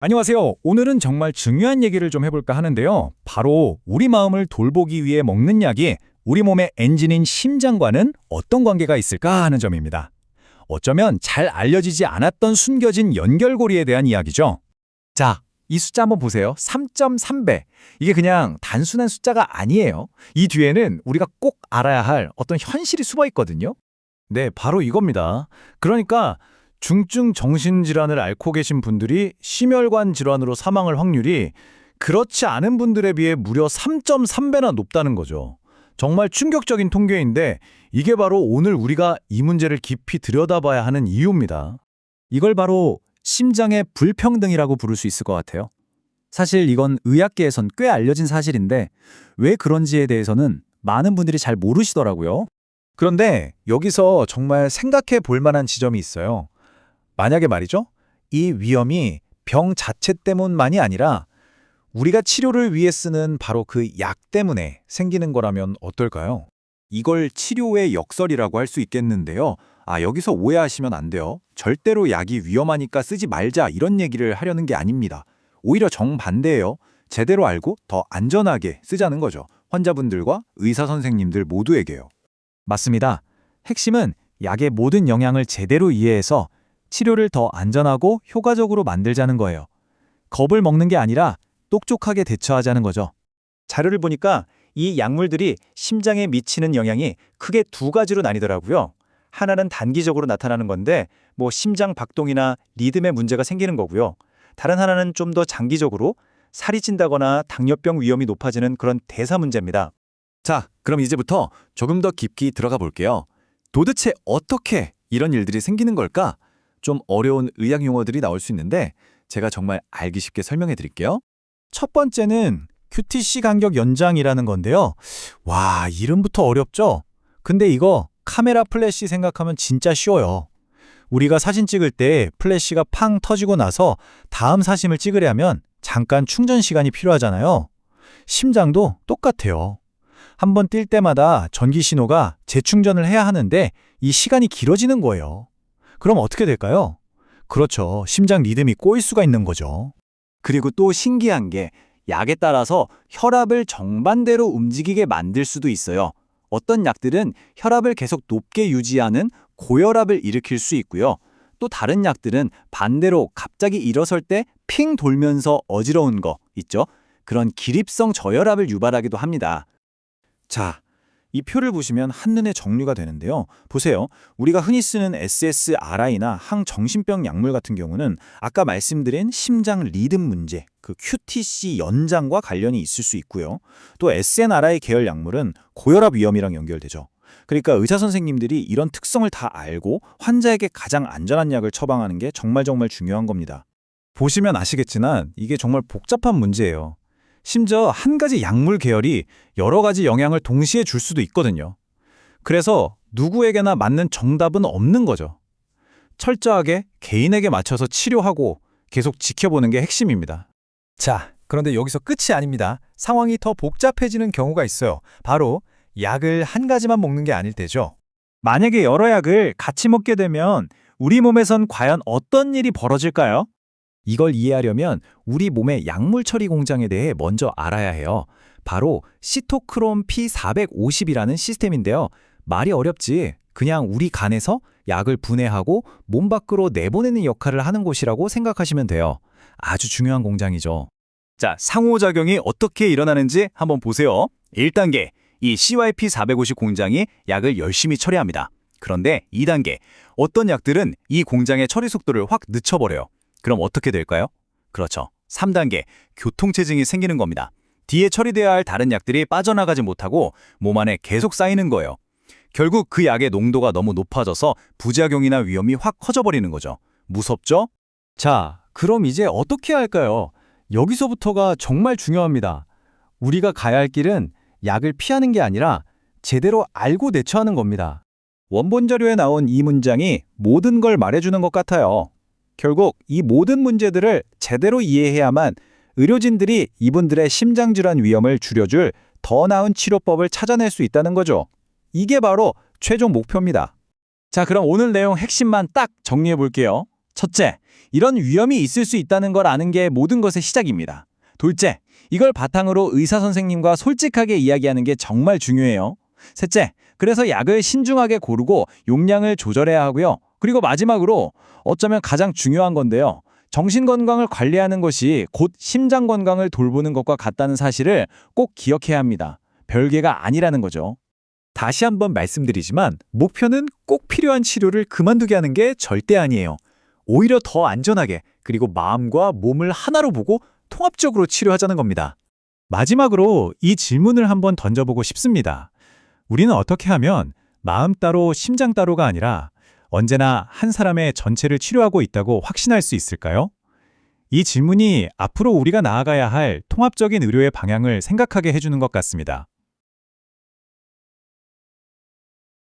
안녕하세요. 오늘은 정말 중요한 얘기를 좀 해볼까 하는데요. 바로 우리 마음을 돌보기 위해 먹는 약이 우리 몸의 엔진인 심장과는 어떤 관계가 있을까 하는 점입니다. 어쩌면 잘 알려지지 않았던 숨겨진 연결고리에 대한 이야기죠. 자, 이 숫자 한번 보세요. 3.3배. 이게 그냥 단순한 숫자가 아니에요. 이 뒤에는 우리가 꼭 알아야 할 어떤 현실이 숨어 있거든요. 네, 바로 이겁니다. 그러니까 중증 정신질환을 앓고 계신 분들이 심혈관 질환으로 사망할 확률이 그렇지 않은 분들에 비해 무려 3.3배나 높다는 거죠. 정말 충격적인 통계인데 이게 바로 오늘 우리가 이 문제를 깊이 들여다봐야 하는 이유입니다. 이걸 바로 심장의 불평등이라고 부를 수 있을 것 같아요. 사실 이건 의학계에선 꽤 알려진 사실인데 왜 그런지에 대해서는 많은 분들이 잘 모르시더라고요. 그런데 여기서 정말 생각해 볼 만한 지점이 있어요. 만약에 말이죠, 이 위험이 병 자체 때문만이 아니라 우리가 치료를 위해 쓰는 바로 그 약 때문에 생기는 거라면 어떨까요? 이걸 치료의 역설이라고 할 수 있겠는데요. 여기서 오해하시면 안 돼요. 절대로 약이 위험하니까 쓰지 말자 이런 얘기를 하려는 게 아닙니다. 오히려 정반대예요. 제대로 알고 더 안전하게 쓰자는 거죠. 환자분들과 의사 선생님들 모두에게요. 맞습니다. 핵심은 약의 모든 영향을 제대로 이해해서 치료를 더 안전하고 효과적으로 만들자는 거예요. 겁을 먹는 게 아니라 똑똑하게 대처하자는 거죠. 자료를 보니까 이 약물들이 심장에 미치는 영향이 크게 두 가지로 나뉘더라고요. 하나는 단기적으로 나타나는 건데 심장 박동이나 리듬에 문제가 생기는 거고요. 다른 하나는 좀 더 장기적으로 살이 찐다거나 당뇨병 위험이 높아지는 그런 대사 문제입니다. 자, 그럼 이제부터 조금 더 깊이 들어가 볼게요. 도대체 어떻게 이런 일들이 생기는 걸까? 좀 어려운 의학 용어들이 나올 수 있는데 제가 정말 알기 쉽게 설명해 드릴게요. 첫 번째는 QTC 간격 연장이라는 건데요. 와, 이름부터 어렵죠? 근데 이거 카메라 플래시 생각하면 진짜 쉬워요. 우리가 사진 찍을 때 플래시가 팡 터지고 나서 다음 사진을 찍으려면 잠깐 충전 시간이 필요하잖아요. 심장도 똑같아요. 한번 뛸 때마다 전기 신호가 재충전을 해야 하는데 이 시간이 길어지는 거예요. 그럼 어떻게 될까요? 그렇죠. 심장 리듬이 꼬일 수가 있는 거죠. 그리고 또 신기한 게 약에 따라서 혈압을 정반대로 움직이게 만들 수도 있어요. 어떤 약들은 혈압을 계속 높게 유지하는 고혈압을 일으킬 수 있고요. 또 다른 약들은 반대로 갑자기 일어설 때 핑 돌면서 어지러운 거 있죠? 그런 기립성 저혈압을 유발하기도 합니다. 자, 이 표를 보시면 한눈에 정리가 되는데요. 보세요. 우리가 흔히 쓰는 SSRI나 항정신병 약물 같은 경우는 아까 말씀드린 심장 리듬 문제, 그 QTC 연장과 관련이 있을 수 있고요. 또 SNRI 계열 약물은 고혈압 위험이랑 연결되죠. 그러니까 의사 선생님들이 이런 특성을 다 알고 환자에게 가장 안전한 약을 처방하는 게 정말 중요한 겁니다. 보시면 아시겠지만 이게 정말 복잡한 문제예요. 심지어 한 가지 약물 계열이 여러 가지 영향을 동시에 줄 수도 있거든요. 그래서 누구에게나 맞는 정답은 없는 거죠. 철저하게 개인에게 맞춰서 치료하고 계속 지켜보는 게 핵심입니다. 자, 그런데 여기서 끝이 아닙니다. 상황이 더 복잡해지는 경우가 있어요. 바로 약을 한 가지만 먹는 게 아닐 때죠. 만약에 여러 약을 같이 먹게 되면 우리 몸에선 과연 어떤 일이 벌어질까요? 이걸 이해하려면 우리 몸의 약물 처리 공장에 대해 먼저 알아야 해요. 바로 시토크롬 P450이라는 시스템인데요. 말이 어렵지. 그냥 우리 간에서 약을 분해하고 몸 밖으로 내보내는 역할을 하는 곳이라고 생각하시면 돼요. 아주 중요한 공장이죠. 자, 상호작용이 어떻게 일어나는지 한번 보세요. 1단계, 이 CYP450 공장이 약을 열심히 처리합니다. 그런데 2단계, 어떤 약들은 이 공장의 처리 속도를 확 늦춰버려요. 그럼 어떻게 될까요? 그렇죠. 3단계, 교통체증이 생기는 겁니다. 뒤에 처리돼야 할 다른 약들이 빠져나가지 못하고 몸 안에 계속 쌓이는 거예요. 결국 그 약의 농도가 너무 높아져서 부작용이나 위험이 확 커져버리는 거죠. 무섭죠? 자, 그럼 이제 어떻게 할까요? 여기서부터가 정말 중요합니다. 우리가 가야 할 길은 약을 피하는 게 아니라 제대로 알고 대처하는 겁니다. 원본 자료에 나온 이 문장이 모든 걸 말해주는 것 같아요. 결국 이 모든 문제들을 제대로 이해해야만 의료진들이 이분들의 심장질환 위험을 줄여줄 더 나은 치료법을 찾아낼 수 있다는 거죠. 이게 바로 최종 목표입니다. 자, 그럼 오늘 내용 핵심만 딱 정리해 볼게요. 첫째, 이런 위험이 있을 수 있다는 걸 아는 게 모든 것의 시작입니다. 둘째, 이걸 바탕으로 의사 선생님과 솔직하게 이야기하는 게 정말 중요해요. 셋째, 그래서 약을 신중하게 고르고 용량을 조절해야 하고요. 그리고 마지막으로 어쩌면 가장 중요한 건데요. 정신 건강을 관리하는 것이 곧 심장 건강을 돌보는 것과 같다는 사실을 꼭 기억해야 합니다. 별개가 아니라는 거죠. 다시 한번 말씀드리지만 목표는 꼭 필요한 치료를 그만두게 하는 게 절대 아니에요. 오히려 더 안전하게 그리고 마음과 몸을 하나로 보고 통합적으로 치료하자는 겁니다. 마지막으로 이 질문을 한번 던져보고 싶습니다. 우리는 어떻게 하면 마음 따로 심장 따로가 아니라 언제나 한 사람의 전체를 치료하고 있다고 확신할 수 있을까요? 이 질문이 앞으로 우리가 나아가야 할 통합적인 의료의 방향을 생각하게 해주는 것 같습니다.